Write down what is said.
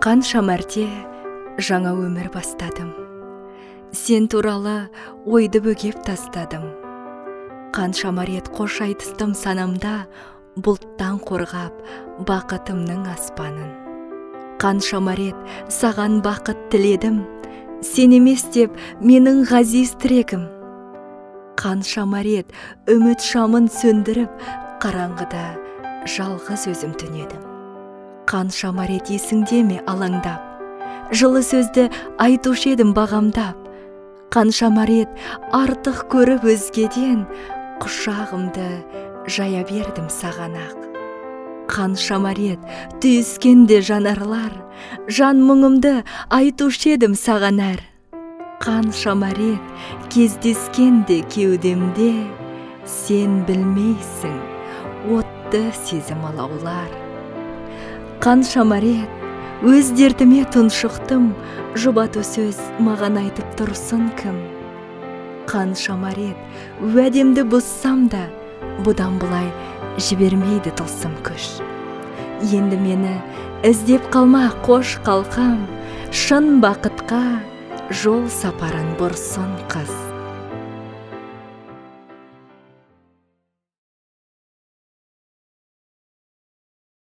Қанша мәрте жаңа өмір бастадым. Сен туралы ойды бөгеп тастадым. Қаншама рет қош айтыстым санамда, бұлттан қорғап бақытымның аспанын. Қаншама рет саған бақыт тіледім, сен емес деп менің ғазиз тірегім. Қаншама рет үміт шамын сөндіріп, қараңғыда жалғыз өзім түнедім. Қаншама рет есіңде ме алаңдап, жылы сөзді айтушы едім бағамдап. Қаншама рет артық көріп өзгеден, құшағымды жая бердім саған ақ. Қаншама рет түйіскенде жанарлар, жан мұңымды айтушы едім саған әр. Қаншама рет кездескенде кеудемде, сен білмейсің отты сезім алаулар. Қаншама рет өз дертіме тұншықтым, жұбату сөз маған айтып тұрсын кім. Қаншама рет уәдемді бұзсам да, бұдан бұлай жібермейді тылсым күш. Енді мені іздеп қалма қош қалқам, шын бақытқа жол сапарын бұрсын қыз.